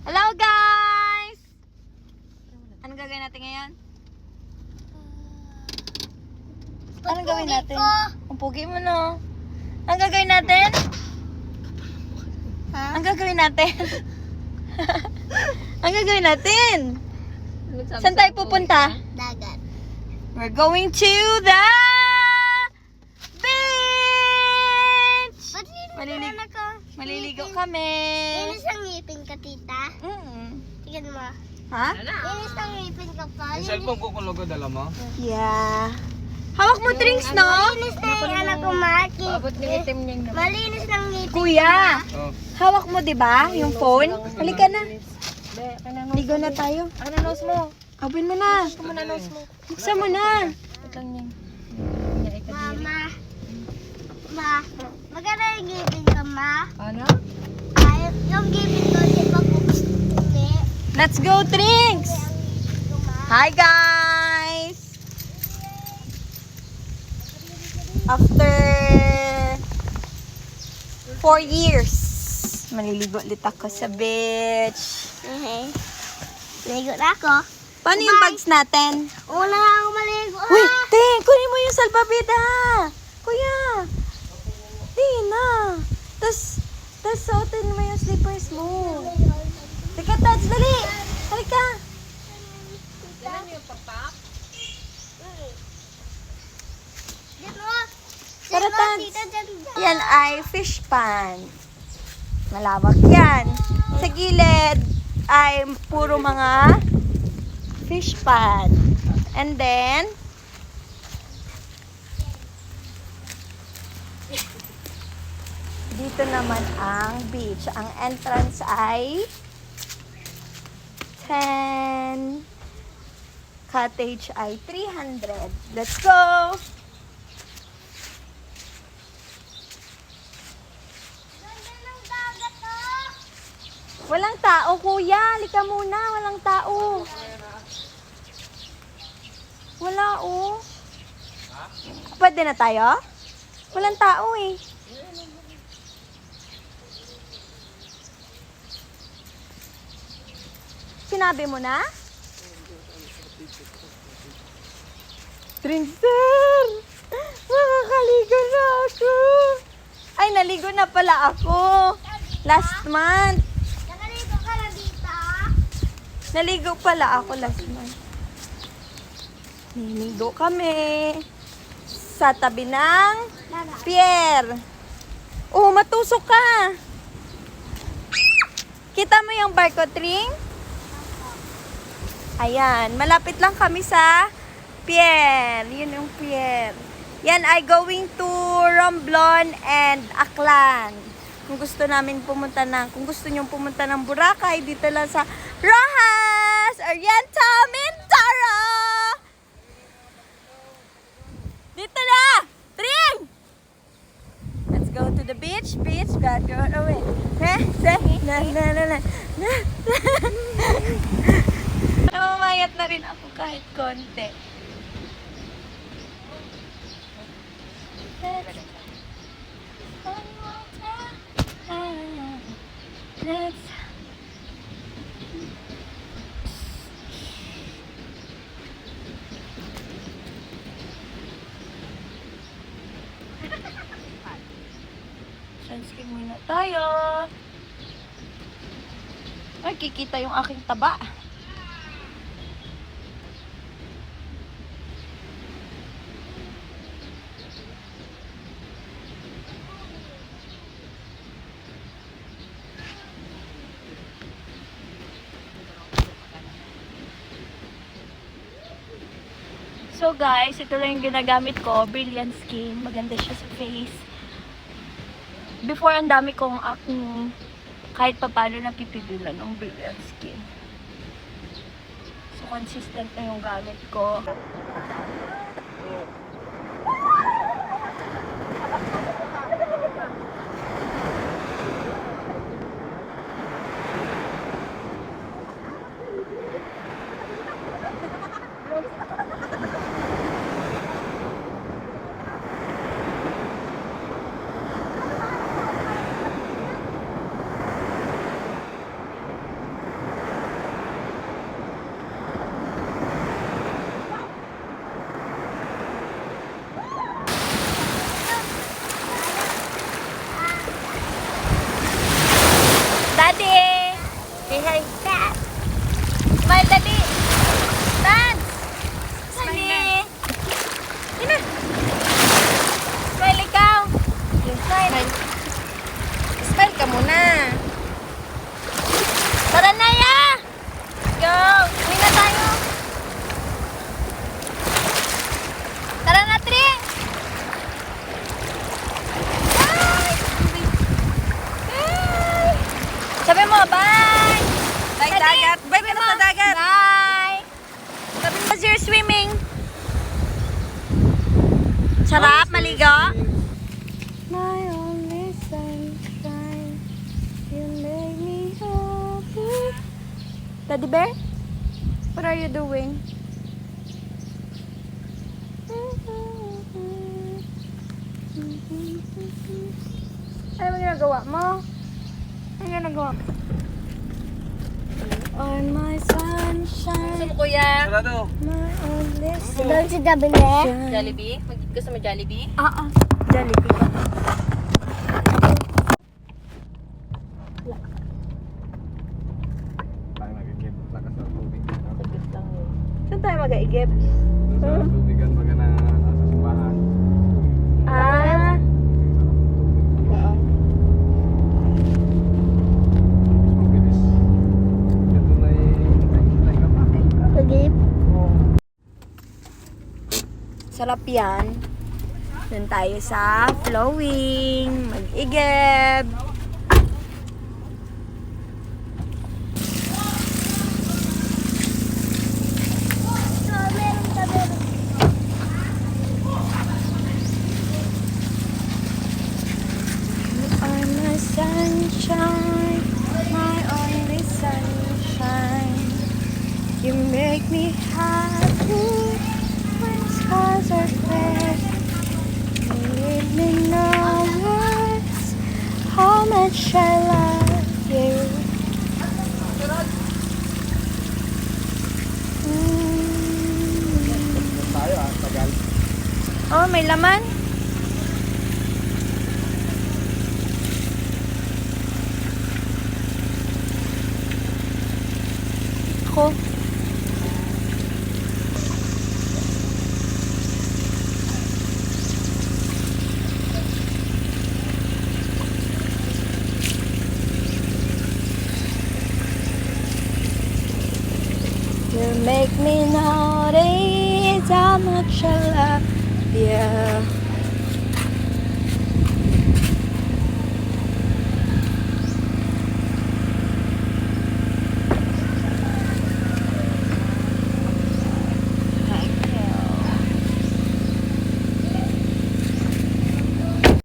Hello guys! Anong gagawin natin ngayon? Anong gawin natin? Ang pugi mo no. Ang gagawin natin? Ang gagawin natin? Ang gagawin natin? Saan tayo pupunta? Dagat. We're going to the beach! Maliligo kami. Inis ang ngipin ka, tita. Tingnan mo. Ha? Inis ang ngipin ka pa. Yung cellphone ko kung logo dala mo? Yeah. Hawak mo drinks, no? Malinis na yung anak ko, Maki. Malinis ng ngipin. Kuya, Oh. hawak mo 'di ba yung phone? Halika na. Ligo na tayo. Ang nanos mo. Open mo na. Ang nanos mo. Buksan mo na. Itang niya. Mama. Ma. Maganda yung ngipin ka, ma. Ano? Ay, yung ngipin ko, di ba hindi? Let's go drinks. Hi guys. After 4 years, maliligo ulit ako sa beach. Okay. Ligo na ako. Paano yung bags natin? Una nga ako maligo. Wait, Ting, kunin mo yung salbabida. Kuya. Di na. Tapos suotin mo yung slippers mo. Teka, Tats, dali. Halika. Tara, Tats. Yan ay fish pond. Malawak yan. Sa gilid ay puro mga fish pond. And then, dito naman ang beach. Ang entrance ay 10. Cottage ay 300. Let's go! Walang tao, kuya. Halika muna. Walang tao. Wala, oh. Pwede na tayo? Walang tao, eh. Sinabi mo na? Trincer! Makakaligo na ako. Ay, naligo na pala ako. Last month. Nakaligo ka na dito. Naligo pala ako last month. Niligo kami sa tabi ng pier. Oh, matusok ka. Kita mo yung barko, Tring? Ayan, malapit lang kami sa pier. Yun yung pier. Yan ay going to Romblon and Aklan. Kung gusto nyong pumunta ng Boracay, dito lang sa Rojas Oriental Mindoro. Dito na! Tring! Let's go to the beach. Beach, gotta go away. Namamayat na rin ako kahit konti. Let's sunscreen muna tayo. Ay, kikita yung aking taba. So guys, ito lang yung ginagamit ko. Brilliant Skin. Maganda siya sa face. Before, ang dami kong acne. Kahit papano napipigilan ng Brilliant Skin. So, consistent na yung gamit ko. Bye! Bye, dagat. Bye ka na sa dagat. Bye! How's your swimming? Sarap, maligo? My only sunshine, you make me happy. Teddy bear? What are you doing? Ano ang ginagawa mo? Ano ginagawa mo? You are my sunshine, Kuya. my only Doon si Dabile. sunshine. Jollibee? Gusto mo Jollibee? Oo. Jollibee. Tayo magigib. Lakas ng tubig. Saglit lang yun. Saan tayo mag-aigip? Doon sa tubigan baga na nasa simbahan. Ah, Mas mabilis. Ito na hintay ka pa. Pagip. sarap yan. Doon tayo sa flowing. Mag-igib. You are my sunshine, my only sunshine. You make me happy when skies are clear. You leave me no words how much I love you. Tayo tagal. Oh, may laman. Ako. You make me notice how much I love you.